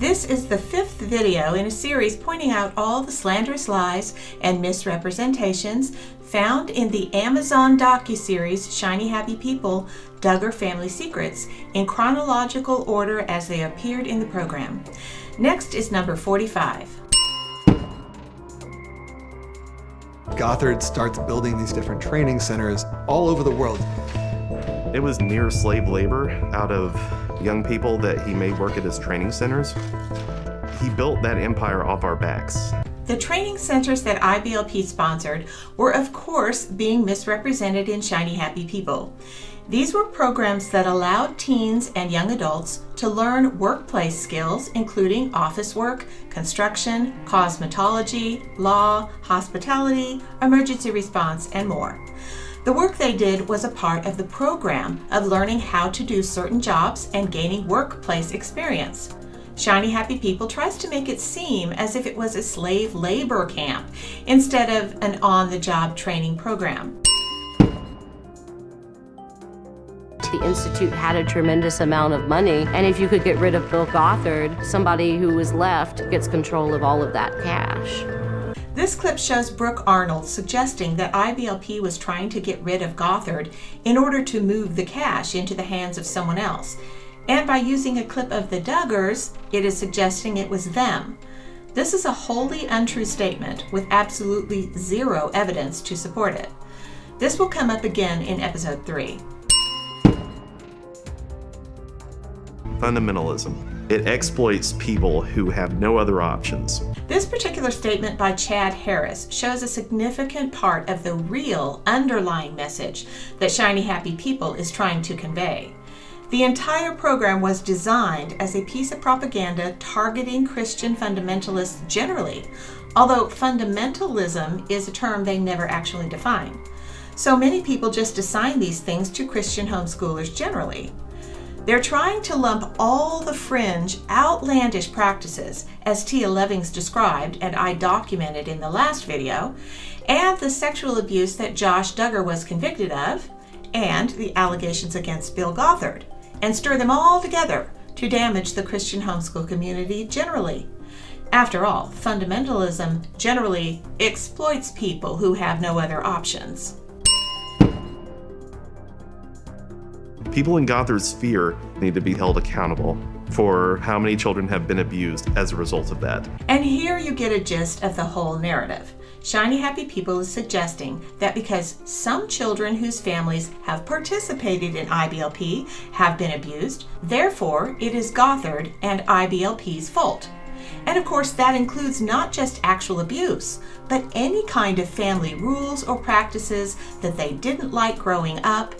This is the 5th video in a series pointing out all the slanderous lies and misrepresentations found in the Amazon docuseries Shiny Happy People, Duggar Family Secrets, in chronological order as they appeared in the program. Next is number 45. Gothard starts building these different training centers all over the world. It was near slave labor out of young people that he made work at his training centers. He built that empire off our backs. The training centers that IBLP sponsored were, of course, being misrepresented in Shiny Happy People. These were programs that allowed teens and young adults to learn workplace skills, including office work, construction, cosmetology, law, hospitality, emergency response, and more. The work they did was a part of the program of learning how to do certain jobs and gaining workplace experience. Shiny Happy People tries to make it seem as if it was a slave labor camp instead of an on-the-job training program. The Institute had a tremendous amount of money, and if you could get rid of Bill Gothard, somebody who was left gets control of all of that cash. This clip shows Brooke Arnold suggesting that IBLP was trying to get rid of Gothard in order to move the cash into the hands of someone else. And by using a clip of the Duggars, it is suggesting it was them. This is a wholly untrue statement with absolutely zero evidence to support it. This will come up again in episode 3. Fundamentalism. It exploits people who have no other options. This particular statement by Chad Harris shows a significant part of the real underlying message that Shiny Happy People is trying to convey. The entire program was designed as a piece of propaganda targeting Christian fundamentalists generally, although fundamentalism is a term they never actually define. So many people just assign these things to Christian homeschoolers generally. They're trying to lump all the fringe, outlandish practices, as Tia Levings described and I documented in the last video, and the sexual abuse that Josh Duggar was convicted of, and the allegations against Bill Gothard, and stir them all together to damage the Christian homeschool community generally. After all, fundamentalism generally exploits people who have no other options. People in Gothard's sphere need to be held accountable for how many children have been abused as a result of that. And here you get a gist of the whole narrative. Shiny Happy People is suggesting that because some children whose families have participated in IBLP have been abused, therefore it is Gothard and IBLP's fault. And of course that includes not just actual abuse, but any kind of family rules or practices that they didn't like growing up.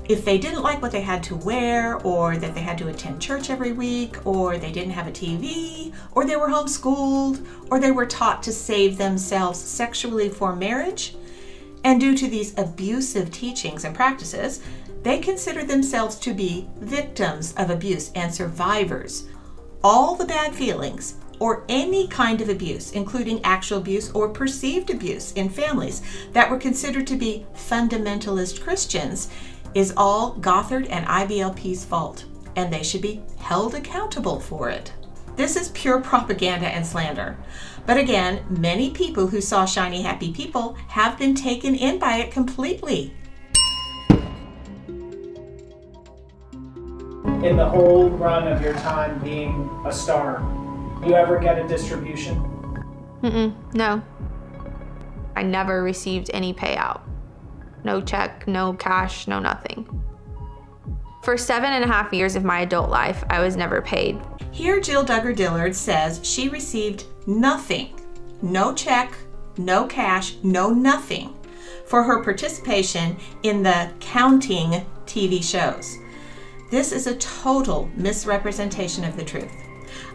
If they didn't like what they had to wear, or that they had to attend church every week, or they didn't have a TV, or they were homeschooled, or they were taught to save themselves sexually for marriage, and due to these abusive teachings and practices, they consider themselves to be victims of abuse and survivors. All the bad feelings, or any kind of abuse, including actual abuse or perceived abuse in families that were considered to be fundamentalist Christians, is all Gothard and IBLP's fault, and they should be held accountable for it. This is pure propaganda and slander. But again, many people who saw Shiny Happy People have been taken in by it completely. In the whole run of your time being a star, you ever get a distribution? No. I never received any payout. No check, no cash, no nothing. For 7.5 years of my adult life, I was never paid. Here Jill Duggar Dillard says she received nothing, no check, no cash, no nothing, for her participation in the Counting TV shows. This is a total misrepresentation of the truth.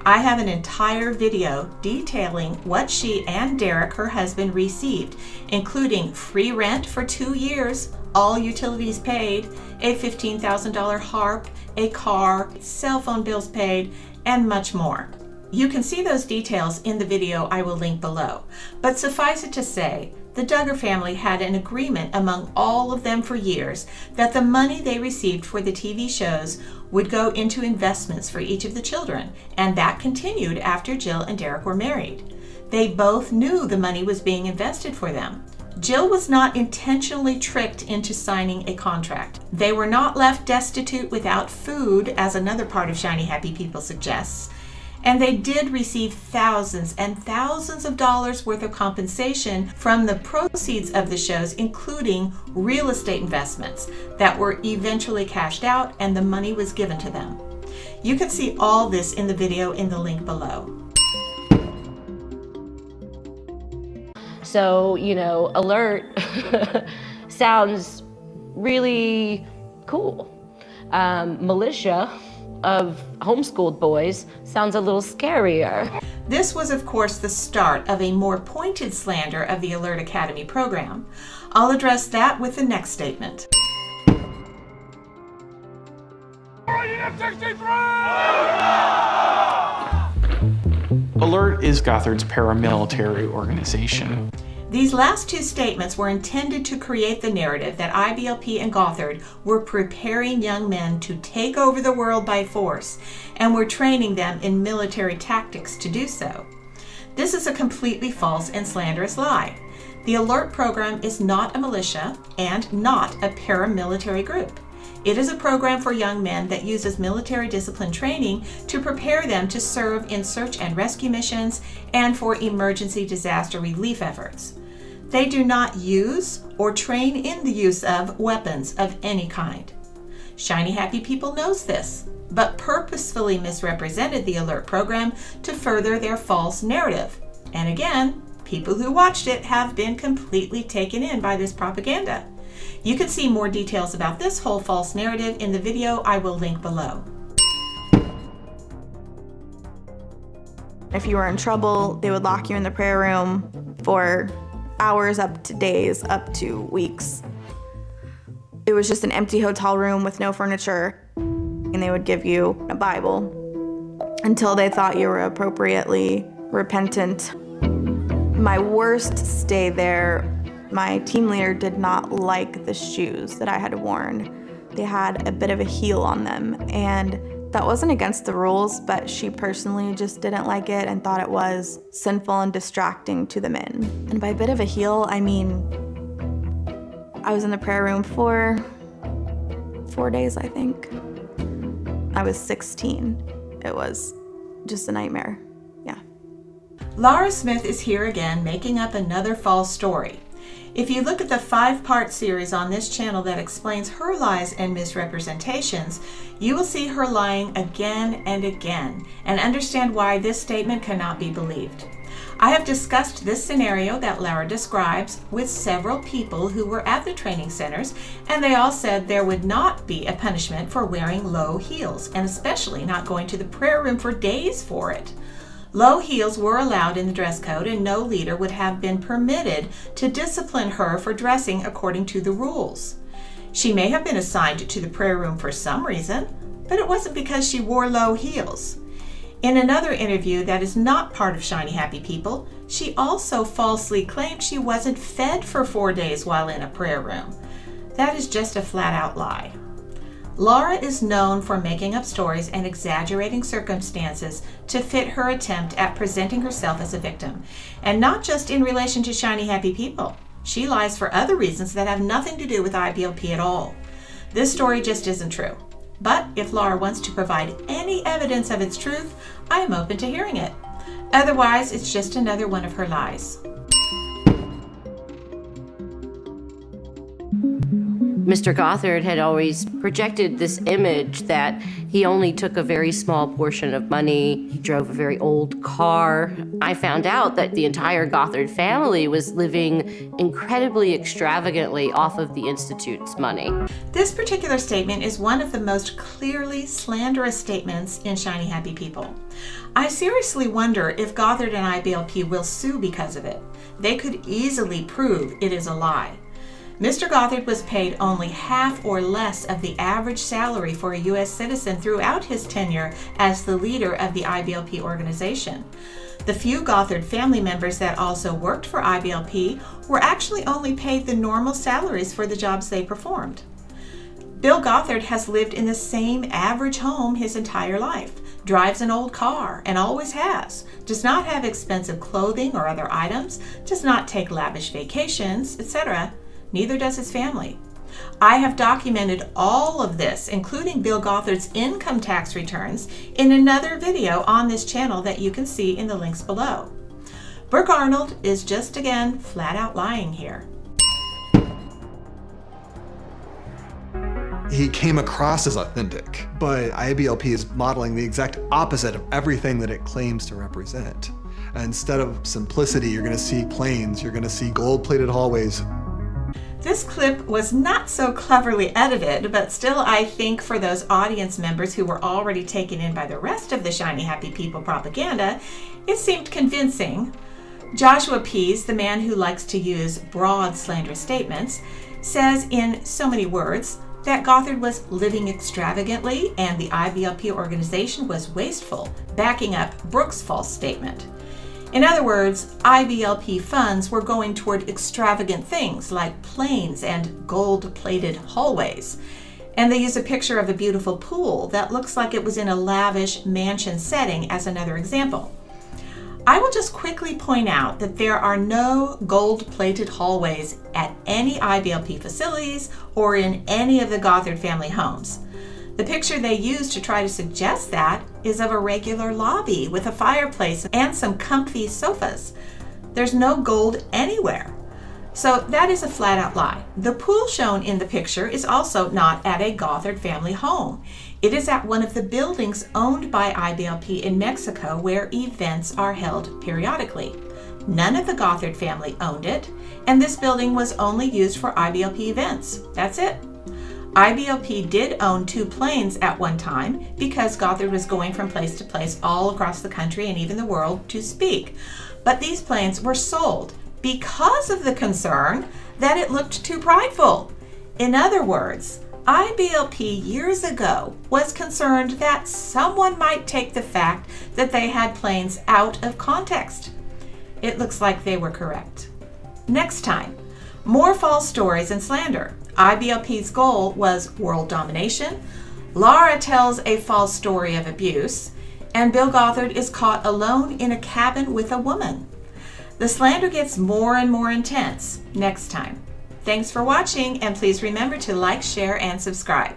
I have an entire video detailing what she and Derek, her husband, received, including free rent for 2 years, all utilities paid, a $15,000 harp, a car, cell phone bills paid, and much more. You can see those details in the video I will link below, but suffice it to say, the The Duggar family had an agreement among all of them for years that the money they received for the TV shows would go into investments for each of the children, and that continued after Jill and Derek were married. They both knew the money was being invested for them. Jill was not intentionally tricked into signing a contract. They were not left destitute without food, as another part of Shiny Happy People suggests. And they did receive thousands and thousands of dollars worth of compensation from the proceeds of the shows, including real estate investments that were eventually cashed out, and the money was given to them. You can see all this in the video in the link below. So, alert sounds really cool. Militia of homeschooled boys sounds a little scarier. This was, of course, the start of a more pointed slander of the Alert Academy program. I'll address that with the next statement. Alert is Gothard's paramilitary organization. These last two statements were intended to create the narrative that IBLP and Gothard were preparing young men to take over the world by force and were training them in military tactics to do so. This is a completely false and slanderous lie. The Alert program is not a militia and not a paramilitary group. It is a program for young men that uses military discipline training to prepare them to serve in search and rescue missions and for emergency disaster relief efforts. They do not use or train in the use of weapons of any kind. Shiny Happy People knows this, but purposefully misrepresented the Alert program to further their false narrative. And again, people who watched it have been completely taken in by this propaganda. You can see more details about this whole false narrative in the video I will link below. If you were in trouble, they would lock you in the prayer room for hours, up to days, up to weeks. It was just an empty hotel room with no furniture, and they would give you a Bible until they thought you were appropriately repentant. My worst stay there, my team leader did not like the shoes that I had worn. They had a bit of a heel on them, and that wasn't against the rules, but she personally just didn't like it and thought it was sinful and distracting to the men. And by a bit of a heel, I mean, I was in the prayer room for 4 days, I think. I was 16. It was just a nightmare, yeah. Lara Smith is here again, making up another false story. If you look at the 5-part series on this channel that explains her lies and misrepresentations, you will see her lying again and again and understand why this statement cannot be believed. I have discussed this scenario that Lara describes with several people who were at the training centers, and they all said there would not be a punishment for wearing low heels, and especially not going to the prayer room for days for it. Low heels were allowed in the dress code, and no leader would have been permitted to discipline her for dressing according to the rules. She may have been assigned to the prayer room for some reason, but it wasn't because she wore low heels. In another interview that is not part of Shiny Happy People, she also falsely claimed she wasn't fed for 4 days while in a prayer room. That is just a flat-out lie. Lara is known for making up stories and exaggerating circumstances to fit her attempt at presenting herself as a victim, and not just in relation to Shiny Happy People. She lies for other reasons that have nothing to do with IBLP at all. This story just isn't true. But if Lara wants to provide any evidence of its truth, I am open to hearing it. Otherwise, it's just another one of her lies. Mr. Gothard had always projected this image that he only took a very small portion of money. He drove a very old car. I found out that the entire Gothard family was living incredibly extravagantly off of the Institute's money. This particular statement is one of the most clearly slanderous statements in Shiny Happy People. I seriously wonder if Gothard and IBLP will sue because of it. They could easily prove it is a lie. Mr. Gothard was paid only half or less of the average salary for a U.S. citizen throughout his tenure as the leader of the IBLP organization. The few Gothard family members that also worked for IBLP were actually only paid the normal salaries for the jobs they performed. Bill Gothard has lived in the same average home his entire life, drives an old car, and always has, does not have expensive clothing or other items, does not take lavish vacations, etc. Neither does his family. I have documented all of this, including Bill Gothard's income tax returns, in another video on this channel that you can see in the links below. Brooke Arnold is just again flat out lying here. He came across as authentic, but IBLP is modeling the exact opposite of everything that it claims to represent. Instead of simplicity, you're going to see planes, you're going to see gold-plated hallways. This clip was not so cleverly edited, but still I think for those audience members who were already taken in by the rest of the Shiny Happy People propaganda, it seemed convincing. Joshua Pease, the man who likes to use broad, slanderous statements, says in so many words that Gothard was living extravagantly and the IBLP organization was wasteful, backing up Brooke's false statement. In other words, IBLP funds were going toward extravagant things like planes and gold-plated hallways. And they use a picture of a beautiful pool that looks like it was in a lavish mansion setting as another example. I will just quickly point out that there are no gold-plated hallways at any IBLP facilities or in any of the Gothard family homes. The picture they use to try to suggest that is of a regular lobby with a fireplace and some comfy sofas. There's no gold anywhere. So that is a flat-out lie. The pool shown in the picture is also not at a Gothard family home. It is at one of the buildings owned by IBLP in Mexico where events are held periodically. None of the Gothard family owned it, and this building was only used for IBLP events. That's it. IBLP did own 2 planes at one time because Gothard was going from place to place all across the country and even the world to speak. But these planes were sold because of the concern that it looked too prideful. In other words, IBLP years ago was concerned that someone might take the fact that they had planes out of context. It looks like they were correct. Next time, more false stories and slander. IBLP's goal was world domination. Lara tells a false story of abuse, and Bill Gothard is caught alone in a cabin with a woman. The slander gets more and more intense next time. Thanks for watching, and please remember to like, share, and subscribe.